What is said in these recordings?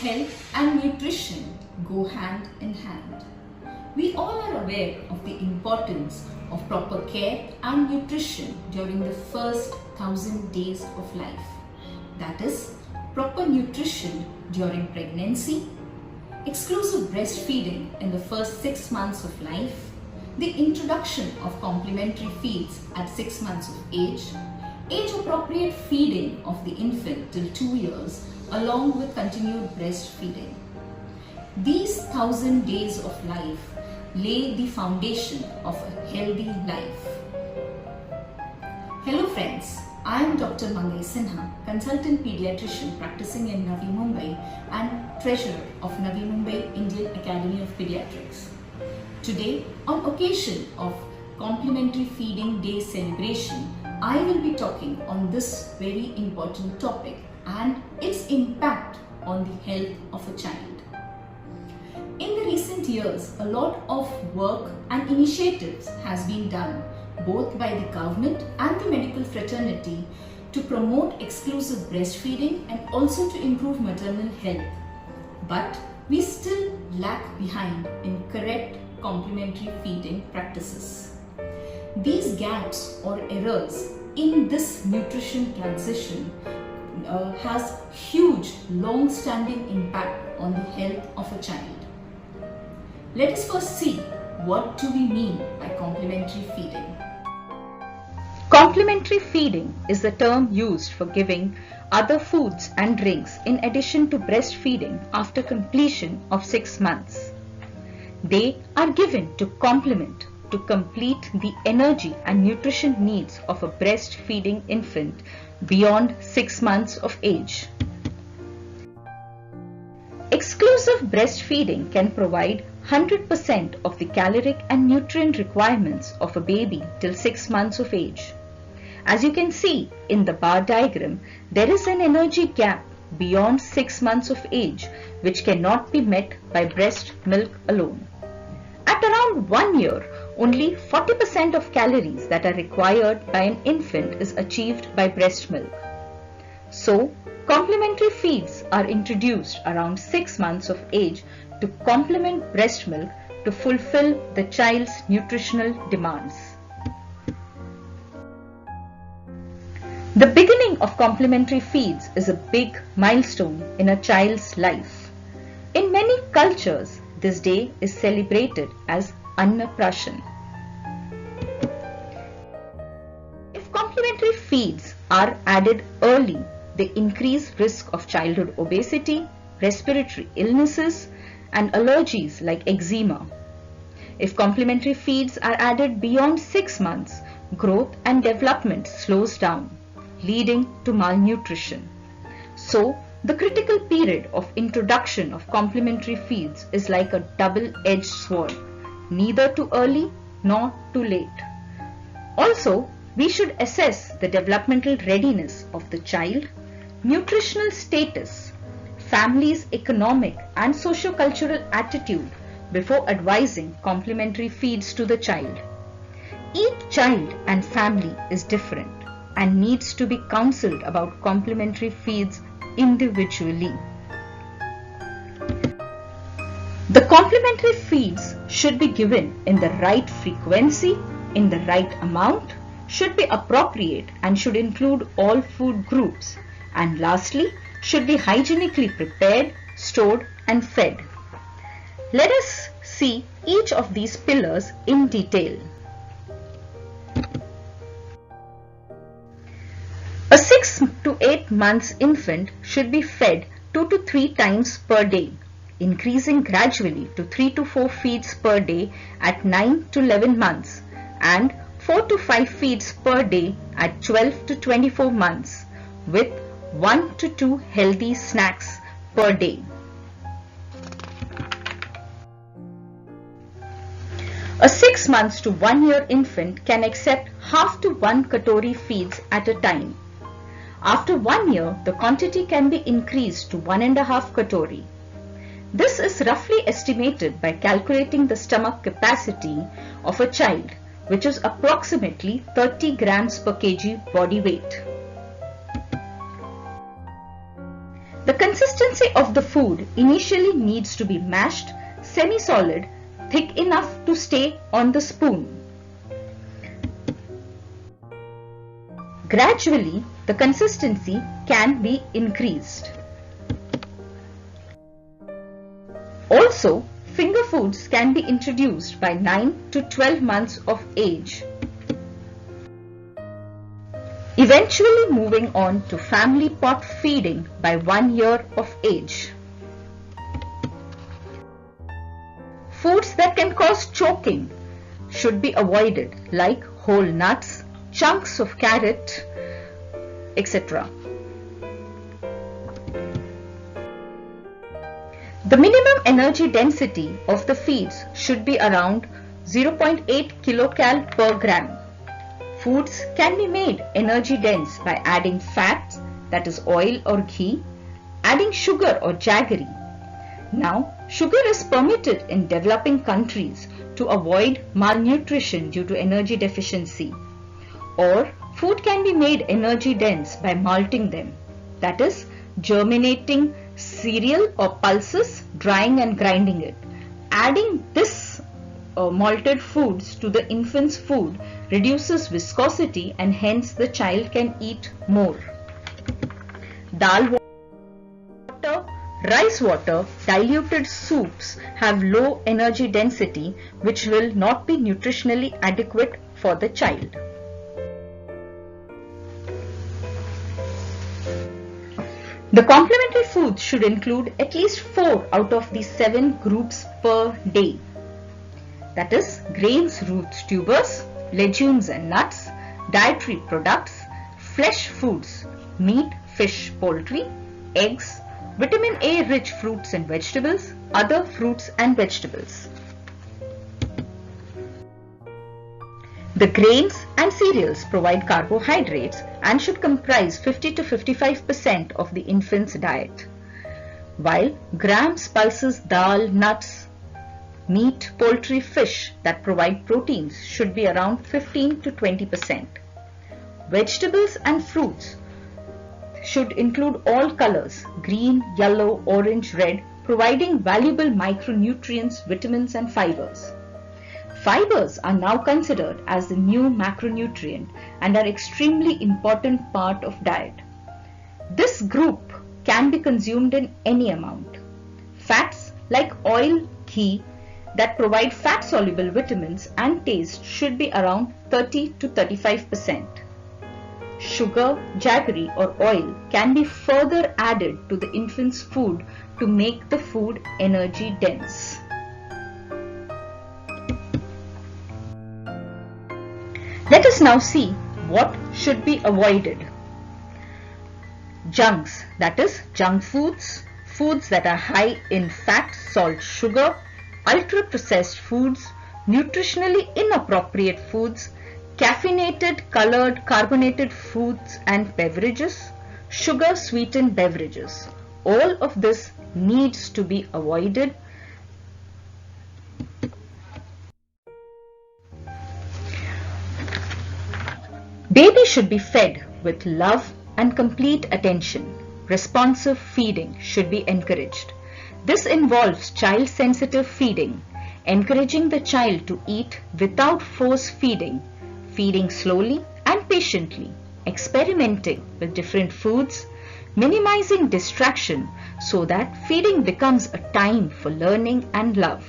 Health and nutrition go hand in hand. We all are aware of the importance of proper care and nutrition during the first 1000 days of life. That is, proper nutrition during pregnancy, exclusive breastfeeding in the first 6 months of life, the introduction of complementary feeds at 6 months of age-appropriate feeding of the infant till 2 years, along with continued breastfeeding. These 1000 days of life lay the foundation of a healthy life. Hello friends, I am Dr. Mangai Sinha, consultant pediatrician practicing in Navi Mumbai and treasurer of Navi Mumbai Indian Academy of Pediatrics. Today, on occasion of Complementary Feeding Day celebration, I will be talking on this very important topic and its impact on the health of a child. In the recent years, a lot of work and initiatives has been done both by the government and the medical fraternity to promote exclusive breastfeeding and also to improve maternal health. But we still lag behind in correct complementary feeding practices. These gaps or errors in this nutrition transition has huge long-standing impact on the health of a child. Let us first see what do we mean by complementary feeding. Complementary feeding is the term used for giving other foods and drinks in addition to breastfeeding after completion of 6 months. They are given to complement, to complete the energy and nutrition needs of a breastfeeding infant beyond 6 months of age. Exclusive breastfeeding can provide 100% of the caloric and nutrient requirements of a baby till 6 months of age. As you can see in the bar diagram, there is an energy gap beyond 6 months of age which cannot be met by breast milk alone. At around 1 year, only 40% of calories that are required by an infant is achieved by breast milk. So, complementary feeds are introduced around 6 months of age to complement breast milk to fulfill the child's nutritional demands. The beginning of complementary feeds is a big milestone in a child's life. In many cultures, this day is celebrated as Annaprashan. If complementary feeds are added early, they increase risk of childhood obesity, respiratory illnesses, and allergies like eczema. If complementary feeds are added beyond 6 months, growth and development slows down, leading to malnutrition. So, the critical period of introduction of complementary feeds is like a double-edged sword, neither too early nor too late. Also, we should assess the developmental readiness of the child, nutritional status, family's economic and socio-cultural attitude before advising complementary feeds to the child. Each child and family is different and needs to be counseled about complementary feeds individually. The complementary feeds should be given in the right frequency, in the right amount, should be appropriate and should include all food groups, and lastly, should be hygienically prepared, stored and fed. Let us see each of these pillars in detail. A 6 to 8 months infant should be fed 2 to 3 times per day, increasing gradually to 3 to 4 feeds per day at 9 to 11 months and 4 to 5 feeds per day at 12 to 24 months with 1 to 2 healthy snacks per day. A 6 months to 1 year infant can accept half to 1 katori feeds at a time. After 1 year, the quantity can be increased to 1.5 katori. This is roughly estimated by calculating the stomach capacity of a child, which is approximately 30 grams per kg body weight. The consistency of the food initially needs to be mashed, semi-solid, thick enough to stay on the spoon. Gradually, the consistency can be increased. Also, finger foods can be introduced by 9 to 12 months of age, eventually moving on to family pot feeding by 1 year of age. Foods that can cause choking should be avoided, like whole nuts, chunks of carrot, etc. The minimum energy density of the feeds should be around 0.8 kilocal per gram. Foods can be made energy dense by adding fats, that is oil or ghee, adding sugar or jaggery. Now, sugar is permitted in developing countries to avoid malnutrition due to energy deficiency. Or, food can be made energy dense by malting them, that is, germinating cereal or pulses, drying and grinding it. Adding this malted foods to the infant's food reduces viscosity and hence the child can eat more. Dal water, rice water, diluted soups have low energy density which will not be nutritionally adequate for the child. The complementary foods should include at least 4 out of the 7 groups per day. That is, grains, roots, tubers, legumes and nuts, dietary products, flesh foods, meat, fish, poultry, eggs, vitamin A rich fruits and vegetables, other fruits and vegetables. The grains and cereals provide carbohydrates and should comprise 50 to 55% of the infant's diet, while grams, pulses, dal, nuts, meat, poultry, fish that provide proteins should be around 15 to 20%. Vegetables and fruits should include all colors, green, yellow, orange, red, providing valuable micronutrients, vitamins and fibers. Fibers are now considered as the new macronutrient and are extremely important part of diet. This group can be consumed in any amount. Fats like oil, ghee that provide fat-soluble vitamins and taste should be around 30 to 35%. Sugar, jaggery or oil can be further added to the infant's food to make the food energy dense. Let us now see what should be avoided. Junks, that is junk foods, foods that are high in fat, salt, sugar, ultra-processed foods, nutritionally inappropriate foods, caffeinated, colored, carbonated foods and beverages, sugar-sweetened beverages. All of this needs to be avoided. Baby should be fed with love and complete attention. Responsive feeding should be encouraged. This involves child-sensitive feeding, encouraging the child to eat without force feeding, feeding slowly and patiently, experimenting with different foods, minimizing distraction so that feeding becomes a time for learning and love.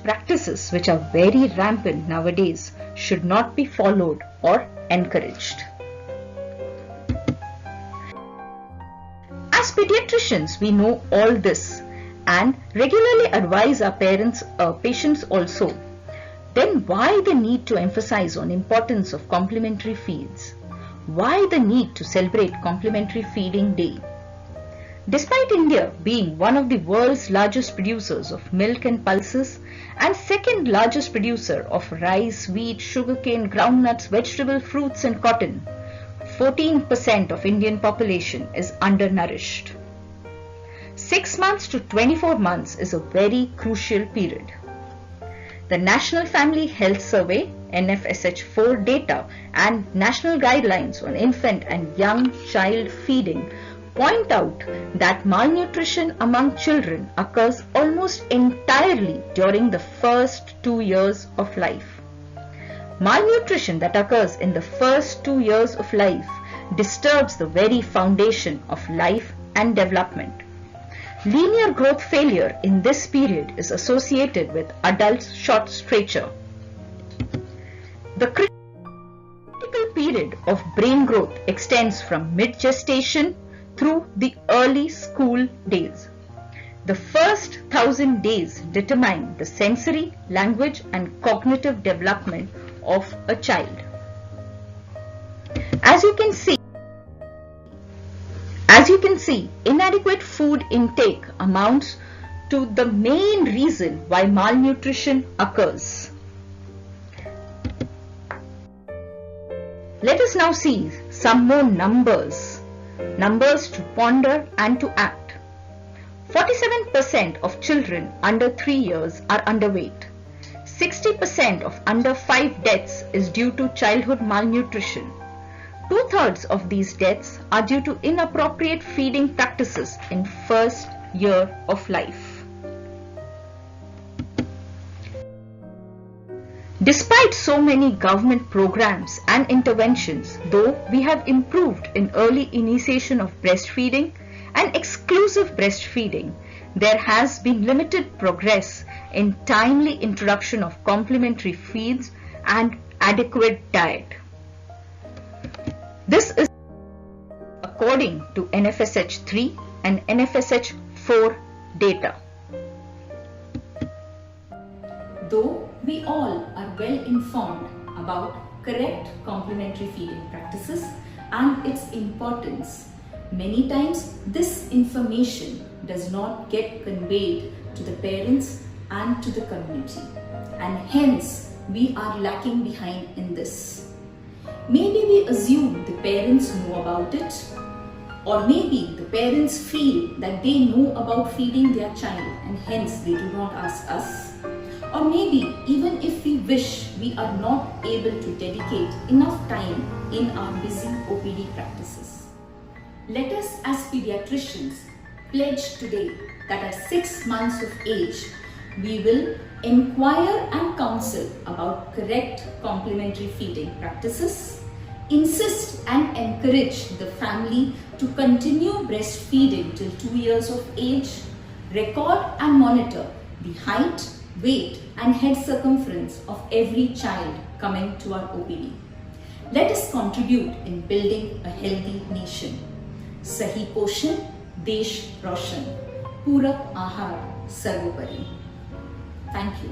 Practices which are very rampant nowadays should not be followed or encouraged. As pediatricians, we know all this and regularly advise our patients also. Then why the need to emphasize on importance of complementary feeds? Why the need to celebrate Complementary Feeding Day? Despite India being one of the world's largest producers of milk and pulses and second largest producer of rice, wheat, sugarcane, groundnuts, vegetable, fruits and cotton, 14% of Indian population is undernourished. 6 months to 24 months is a very crucial period. The National Family Health Survey NFSH4 data and national guidelines on infant and young child feeding point out that malnutrition among children occurs almost entirely during the first 2 years of life. Malnutrition that occurs in the first 2 years of life disturbs the very foundation of life and development. Linear growth failure in this period is associated with adult short stature. The critical period of brain growth extends from mid-gestation through the early school days. The first 1,000 days determine the sensory, language and cognitive development of a child. As you can see, inadequate food intake amounts to the main reason why malnutrition occurs. Let us now see some more numbers to ponder and to act. 47% of children under 3 years are underweight. 60% of under 5 deaths is due to childhood malnutrition. 2/3 of these deaths are due to inappropriate feeding practices in first year of life. Despite so many government programs and interventions, though we have improved in early initiation of breastfeeding and exclusive breastfeeding, there has been limited progress in timely introduction of complementary feeds and adequate diet. This is according to NFSH3 and NFSH4 data. Though we all are well informed about correct complementary feeding practices and its importance, many times this information does not get conveyed to the parents and to the community, and hence we are lacking behind in this. Maybe we assume the parents know about it, or maybe the parents feel that they know about feeding their child and hence they do not ask us. Or maybe even if we wish, we are not able to dedicate enough time in our busy OPD practices. Let us as pediatricians pledge today that at 6 months of age, we will inquire and counsel about correct complementary feeding practices, insist and encourage the family to continue breastfeeding till 2 years of age, record and monitor the height, weight and head circumference of every child coming to our OPD. Let us contribute in building a healthy nation. Sahi Poshan, Desh Roshan, Purak Ahar Sarvopari. Thank you.